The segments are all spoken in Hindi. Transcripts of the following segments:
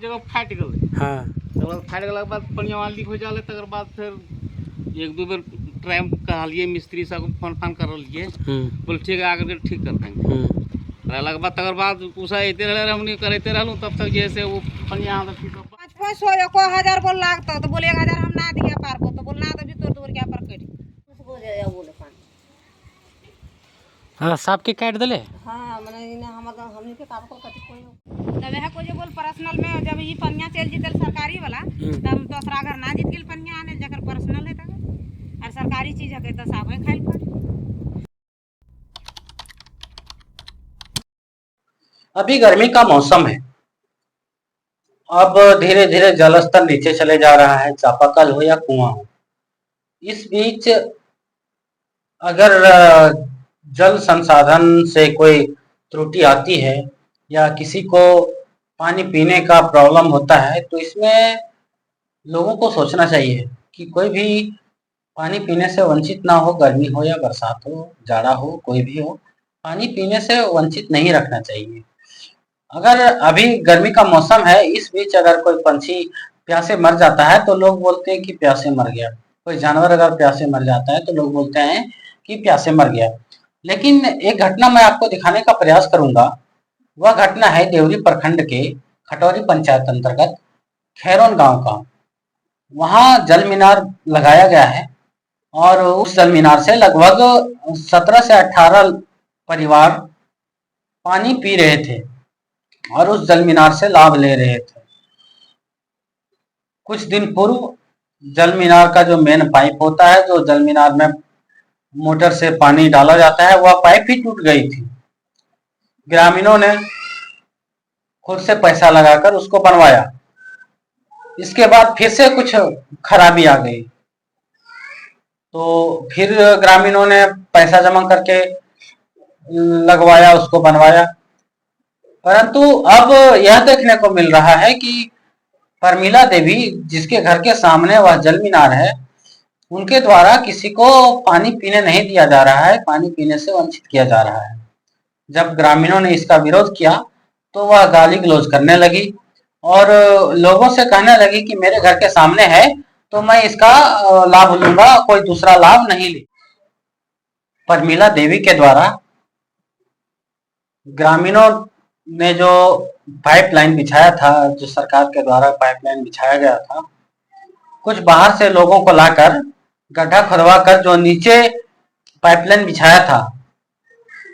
जगह फाट गए। हाँ तो फाट गला के बाद पानी वहाँ लीक हो जाए तकर बाद फिर एक दो बेर टाइम कहलिए मिस्त्री सब फोन फान कर लिए, बोले ठीक है आकर ठीक कर देंगे। रहला के बाद तकर बाद उसा अते रहे हमने करते रहलूँ तब तक जैसे वो पानी यहाँ तक 500 1000 बोल लागत तो बोले 1000 हम ना दिया पारबो तो बोलना तो भी तोर दूर क्या पर कट बोले पानी। हाँ साफ के काट दिले। हाँ माने इने हमनी के काट को कति कोई तब है कोई बोल पर्सनल में जब ये पनिया चल जीतल सरकारी वाला तब दूसरा घर ना जीत गेल पनिया आने जकर पर्सनल है तब और सरकारी चीज है तो साफे खाइल पड़। अभी गर्मी का मौसम है, अब धीरे धीरे जल स्तर नीचे चले जा रहा है, चापाकल हो या कुआं हो। इस बीच अगर जल संसाधन से कोई त्रुटि आती है या किसी को पानी पीने का प्रॉब्लम होता है तो इसमें लोगों को सोचना चाहिए कि कोई भी पानी पीने से वंचित ना हो। गर्मी हो या बरसात हो, जाड़ा हो, कोई भी हो, पानी पीने से वंचित नहीं रखना चाहिए। अगर अभी गर्मी का मौसम है, इस बीच अगर कोई पंछी प्यासे मर जाता है तो लोग बोलते हैं कि प्यासे मर गया। कोई जानवर अगर प्यासे मर जाता है तो लोग बोलते हैं कि प्यासे मर गया। लेकिन एक घटना मैं आपको दिखाने का प्रयास करूंगा। वह घटना है देवरी प्रखंड के खटौरी पंचायत अंतर्गत खैरोन गांव का। वहां जल मीनार लगाया गया है और उस जल मीनार से लगभग 17 से 18 परिवार पानी पी रहे थे और उस जल मीनार से लाभ ले रहे थे। कुछ दिन पूर्व जल मीनार का जो मेन पाइप होता है, जो जल मीनार में मोटर से पानी डाला जाता है, वह पाइप ही टूट गई थी। ग्रामीणों ने खुद से पैसा लगाकर उसको बनवाया। इसके बाद फिर से कुछ खराबी आ गई तो फिर ग्रामीणों ने पैसा जमा करके लगवाया, उसको बनवाया। परंतु अब यह देखने को मिल रहा है कि परमीला देवी, जिसके घर के सामने वह जल मीनार है, उनके द्वारा किसी को पानी पीने नहीं दिया जा रहा है, पानी पीने से वंचित किया जा रहा है। जब ग्रामीणों ने इसका विरोध किया तो वह गाली गलौज करने लगी और लोगों से कहने लगी कि मेरे घर के सामने है तो मैं इसका लाभ लूंगा, कोई दूसरा लाभ नहीं ले। परमीला देवी के द्वारा ग्रामीणों ने जो पाइपलाइन बिछाया था, जो सरकार के द्वारा पाइपलाइन बिछाया गया था, कुछ बाहर से लोगों को लाकर गड्ढा खुदवा कर जो नीचे पाइपलाइन बिछाया था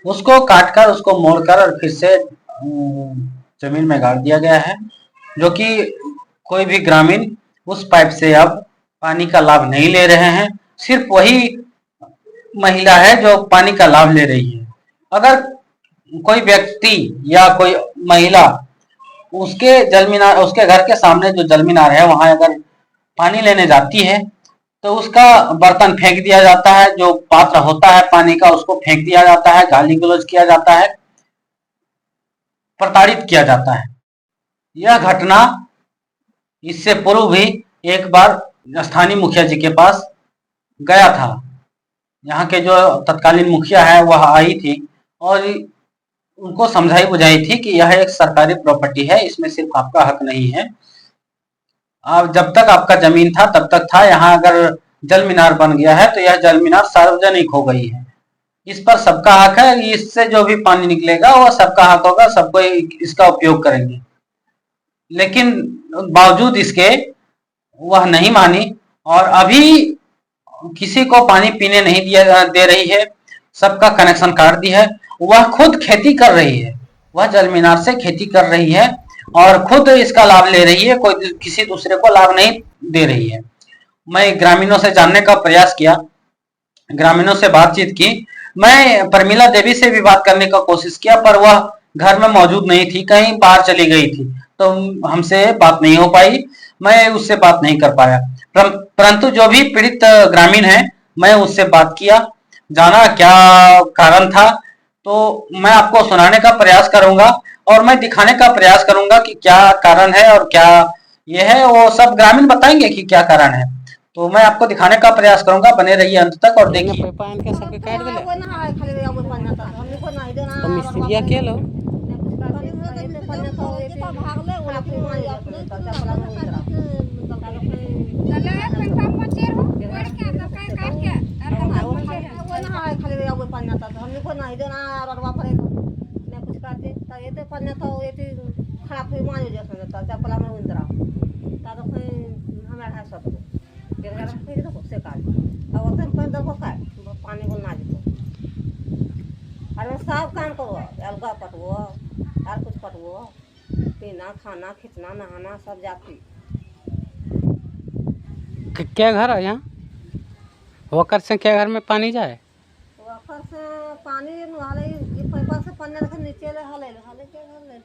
उसको काटकर, उसको मोड़कर और फिर से जमीन में गाड़ दिया गया है, जो कि कोई भी ग्रामीण उस पाइप से अब पानी का लाभ नहीं ले रहे हैं। सिर्फ वही महिला है जो पानी का लाभ ले रही है। अगर कोई व्यक्ति या कोई महिला उसके जल मीनार, उसके घर के सामने जो जल मीनार है वहां अगर पानी लेने जाती है तो उसका बर्तन फेंक दिया जाता है, जो पात्र होता है पानी का उसको फेंक दिया जाता है, गाली गलौज किया जाता है, प्रताड़ित किया जाता है। यह घटना इससे पूर्व भी एक बार स्थानीय मुखिया जी के पास गया था। यहाँ के जो तत्कालीन मुखिया है वह आई थी और उनको समझाई बुझाई थी कि यह एक सरकारी प्रॉपर्टी है, इसमें सिर्फ आपका हक नहीं है। अब जब तक आपका जमीन था तब तक था, यहाँ अगर जल मीनार बन गया है तो यह जल मीनार सार्वजनिक हो गई है, इस पर सबका हक है। इससे जो भी पानी निकलेगा वह सबका हक होगा, सबको इसका उपयोग करेंगे। लेकिन बावजूद इसके वह नहीं मानी और अभी किसी को पानी पीने नहीं दिया दे रही है, सबका कनेक्शन काट दी है। वह खुद खेती कर रही है, वह जल मीनार से खेती कर रही है और खुद इसका लाभ ले रही है, कोई किसी दूसरे को लाभ नहीं दे रही है। मैं ग्रामीणों से जानने का प्रयास किया, ग्रामीणों से बातचीत की, मैं परमीला देवी से भी बात करने का कोशिश किया पर वह घर में मौजूद नहीं थी, कहीं बाहर चली गई थी, तो हमसे बात नहीं हो पाई, मैं उससे बात नहीं कर पाया। परंतु जो भी पीड़ित ग्रामीण है मैं उससे बात किया, जाना क्या कारण था, तो मैं आपको सुनाने का प्रयास करूंगा और मैं दिखाने का प्रयास करूंगा कि क्या कारण है और क्या ये है, वो सब ग्रामीण बताएंगे कि क्या कारण है। तो मैं आपको दिखाने का प्रयास करूंगा, बने रहिए अंत तक और देखिए। के सबके काट दिले तो मिस्त्रिया के लो पानी बोलना अरे सब काम करो, अलगा पटवो और कुछ पटवो, पीना खाना खींचना नहाना सब जाती। क्या घर है यहाँ? वकर से क्या घर में पानी जाए? वकर से पानी हाले ये पैपा से पानी रखे नीचे ले हाले हाले के घर ले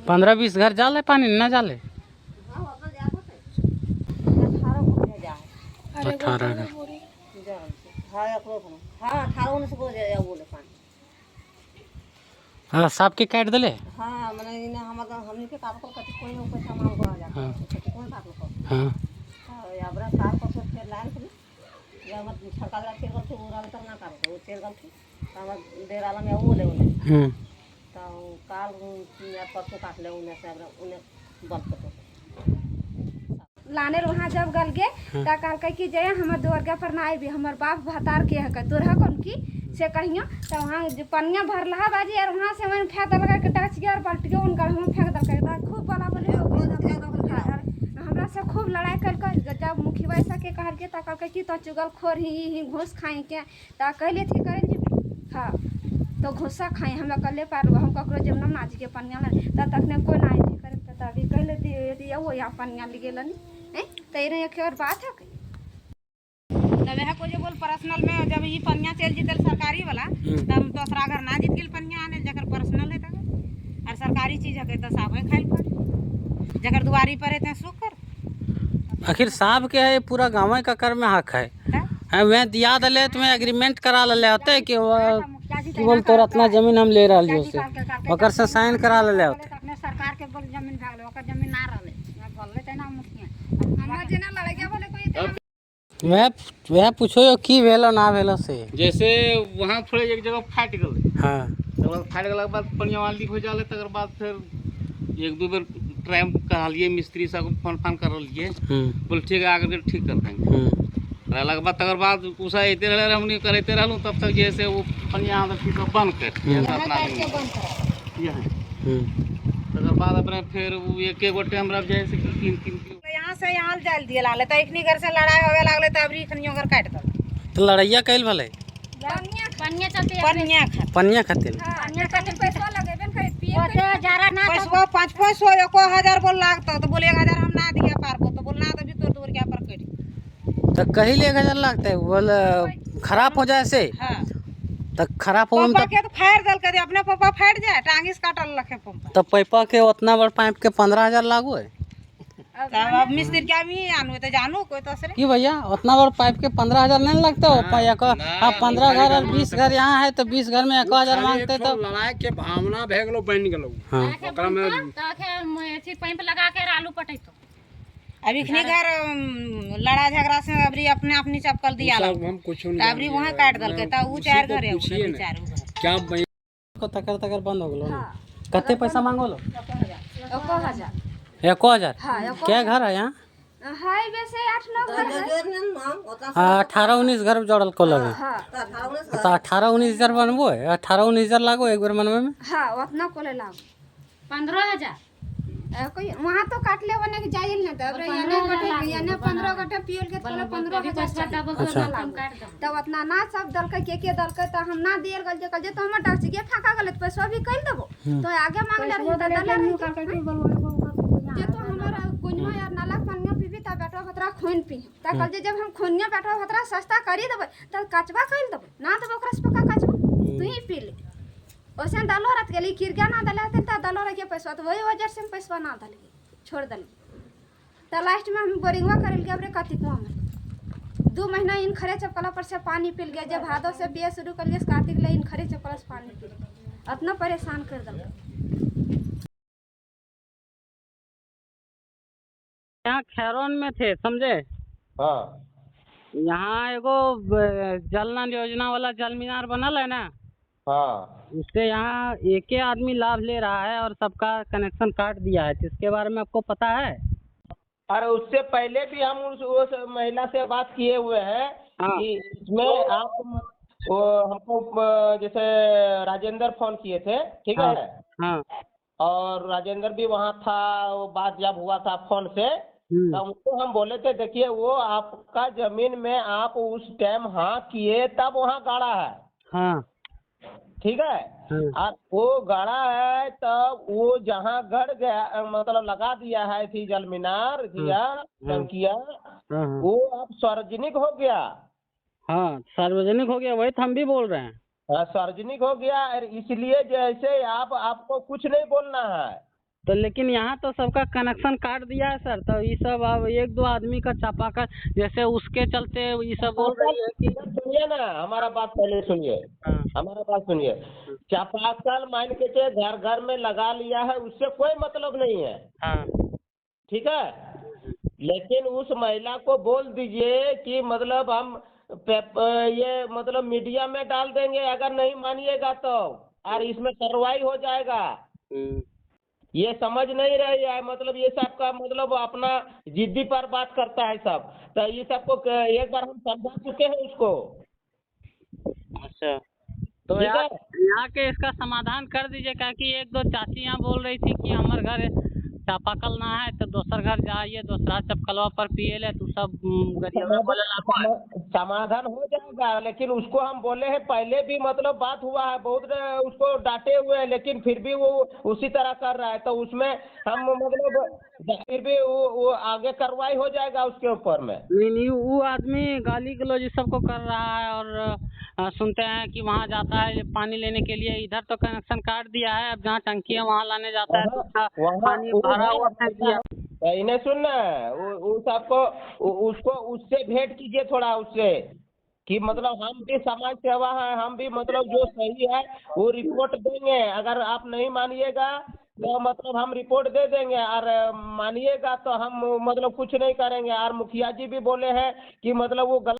15-20 घर जाले पानी ना जाले? हां वकर जातो है 18 को जाए 18 घर। हां एकरो हां 18 19 को जाए बोले पानी। हाँ साहब के काट दिले? हाँ मैंने इन्हें हमारा हमने के काट को कटी कोई ऊपर सामान को आ जाता है कटी कोई काट को हाँ या बड़ा सार को फिर लाइन के या मत छका लगा के करके उड़ा तक ना काट वो तेल गलती हम देर आला में वो ले उन्हें तो काल या परसों काट ले उन्हें से उन्हें बंद कर लाने वहाँ जब गल गे ता कहल कि जय हमर दुर्गा पर ना आबी हमर बाप भतार के है तोरा कौन की से कहियो तो वहाँ जो पनिया भरला बाजी और वहाँ से मैंने फेंक दल के टाच गया और पलट गया उनका हम फेंक दल के खूब बला बोले हमरा से खूब लड़ाई कर जब मुखिया ऐसा के कहल के ता कहल कि तो चुगल खोर ही घूस खाई के ता कहले थी करे जी हां तो घुसा खाई हमरा कल्ले पार हम ककरो जब ना नाच के पनिया ता तकने कोई ना आई करे ता भी कहले दी वो या पनिया ले गेलनी तेरे एक और बात है तब है को जो बोल पर्सनल में जब ये पनिया चल जीतल सरकारी वाला तब दूसरा घर ना जीत गेल पनिया आने जकर पर्सनल है तब और सरकारी चीज है तो साफ है खाइल पड़ जकर दुआरी पर है सुख कर आखिर साहब के है पूरा गाँव का कर में हक है मैं दिया दले तुम्हें एग्रीमेंट करा ले होते कि वो बोल तो इतना जमीन हम ले रहा जो से ओकर से साइन करा ले होते अपने सरकार के बोल जमीन भागले ओकर जमीन ना रहले मैं बोलले त ना मुखिया हमरा जेना लड़े गया बोले कोई वह पूछो की भेलो ना भेलो से जैसे वहाँ थोड़े एक जगह फाट गए हाँ तो फाट गला के बाद पनिया वाला लीक हो जाले तकर बाद फिर एक दो बेर ट्रैम कहलिए मिस्त्री सब फोन फान कर लिए बोल ठीक है आकर ठीक कर देंगे रहला के बाद तकर बाद उसा अते रहे हमने करते रहलूँ तब तक जैसे वो पनिया सब बंद कर अपना ये है तकर बाद अपने फिर वो एक गोटे हमरा जैसे किन यहाँ से यहाँ जाल दिए लाले तो इखनी घर से लड़ाई होवे लागले त अबरी इखनियो घर काट दल तो लड़ैया कैल भले पनिया खातिर पैसा लगेबे करे पिए पैसा 500 1000 बोल लागत तो बोले 1000 हम ना दिया पारबो तो बोलना तो भी तोर दूर क्या पर कट तो कहीं ले 1000 लगता है बोल खराब हो जाए से हां तो खराब हो पापा के तो फाड़ दल के अपने पापा फाड़ जाए टांगिस काटल रखे पंप तो पैपा के उतना बड़ पाइप के 15000 लागू है अब मिस्त्री क्या भी आनु तो जानू कोई तो असरे कि भैया उतना बड़ पाइप के 15000 नहीं लगता हो पाया का अब 15 घर और 20 घर यहाँ है तो 20 घर में 1000 मांगते तो लड़ाई के भावना भे गेलो बन गेलो हां ओकरा में तो पाइप लगा के आलू पटैतो अब इखनी घर लड़ा झगड़ा से अबरी अपने अपनी चपकल दिया सब हम कुछ नहीं अबरी वहां काट दल के त ऊ चार घर है उ चार क्या को तकर बंद हो गेलो कते पैसा मांगो लो 1000 1000 हाँ, क्या घर है यहाँ? हाईवे से 8-9 घर है। 18-19 घर जोड़ल को लगे हाँ तो 18-19 हजार बनबो है 18-19 हजार लागो एक बार बनवे में हाँ उतना कोले लागो 15000 कोई वहाँ तो काट ले बने के जाइल ना तब याने 15 गट्टा पियल के तोले 15000 तब उतना ना सब दल के दल के तो हम ना दियल गल जे तो हम टैक्स के फाका गलत पैसा भी कइल देबो तो आगे मांग ले रही तो दले जे तो हमारा गुंजमा यार नाला पन्निया पीबी ता बेटा खतरा खून पी ता कल जे जब हम खूनिया बेटा खतरा सस्ता करी देबे त कचबा कइल देबे ना तो ओकरा से पका कचबा तू ही पी ले ओसे डालो रात के लिए किरगा ना दले त डालो रे के पैसा तो वही वजह से पैसा ना दले छोड़ दले त लास्ट में हम बोरिंगवा करल के हमरे कति को हम 2 महीना इन खरे चपकला पर से पानी पील गया जब भादो से बिया शुरू कर लिया कार्तिक ले इन खरे चपकला से पानी पी इतना परेशान कर दल यहाँ खैरोन में थे समझे हां यहाँ एगो जल नल योजना वाला जल मीनार बनल है ना हाँ। उससे यहाँ एक ही आदमी लाभ ले रहा है और सबका कनेक्शन काट दिया है, इसके बारे में आपको पता है? अरे उससे पहले भी हम उस महिला से बात किए हुए हैं हाँ। कि इसमें आप वो हमको जैसे राजेंद्र फोन किए थे, ठीक हाँ। है, हाँ। और राजेंद्र भी वहाँ था, वो बात जब हुआ था फोन से, तो उनको हम बोले थे देखिए वो आपका जमीन में आप उस टाइम हाँ किए तब वहाँ गाड़ा है, हाँ। ठीक है, और वो गाड़ा है तब वो जहाँ गड़ गया मतलब लगा दिया है थी जल मीनार या टंकिया, वो अब सार्वजनिक हो गया। हाँ, सार्वजनिक हो गया, वही तो हम भी बोल रहे हैं। सार्वजनिक हो गया, और इसलिए जैसे आपको कुछ नहीं बोलना है। तो लेकिन यहाँ तो सबका कनेक्शन काट दिया है सर, तो ये सब अब एक दो आदमी का चापाकल जैसे उसके चलते ये सब बोल रही है कि सुनिए ना, हमारा बात पहले सुनिए, हमारा बात सुनिए। चापाकल मान के चलिए घर घर में लगा लिया है, उससे कोई मतलब नहीं है, हाँ। ठीक है, लेकिन उस महिला को बोल दीजिए कि मतलब हम ये मतलब मीडिया में डाल देंगे, अगर नहीं मानिएगा तो, और इसमें कार्रवाई हो जाएगा। ये समझ नहीं रही है, मतलब ये सब का मतलब अपना जिद्दी पर बात करता है सब, तो ये सबको एक बार हम समझा चुके हैं उसको। अच्छा, तो ठीक है, यहाँ के इसका समाधान कर दीजिए, क्योंकि एक दो चाची यहाँ बोल रही थी कि हमारे घर चापाकल ना है तो दोसर घर जाइए, दूसरा चपकलवा पर पिए ले, तो सब गरिया बोले समाधान हो जाएगा, लेकिन उसको हम बोले हैं पहले भी मतलब बात हुआ है, बहुत उसको डांटे हुए हैं, लेकिन फिर भी वो उसी तरह कर रहा है, तो उसमें हम मतलब फिर भी वो आगे कार्रवाई हो जाएगा उसके ऊपर में। नहीं, वो आदमी गाली गलौज इस सबको कर रहा है, और सुनते हैं कि वहाँ जाता है पानी लेने के लिए, इधर तो कनेक्शन काट दिया है, अब जहाँ टंकी है वहाँ लाने जाता है तो उसका पानी भरा हुआ फेंक दिया। इन्हें सुनना है, उस आपको उसको उससे भेंट कीजिए थोड़ा उससे, कि मतलब हम भी समाज सेवा है, हम भी मतलब जो सही है वो रिपोर्ट देंगे, अगर आप नहीं मानिएगा तो मतलब हम रिपोर्ट दे देंगे, और मानिएगा तो हम मतलब कुछ नहीं करेंगे। और मुखिया जी भी बोले हैं कि मतलब वो गलत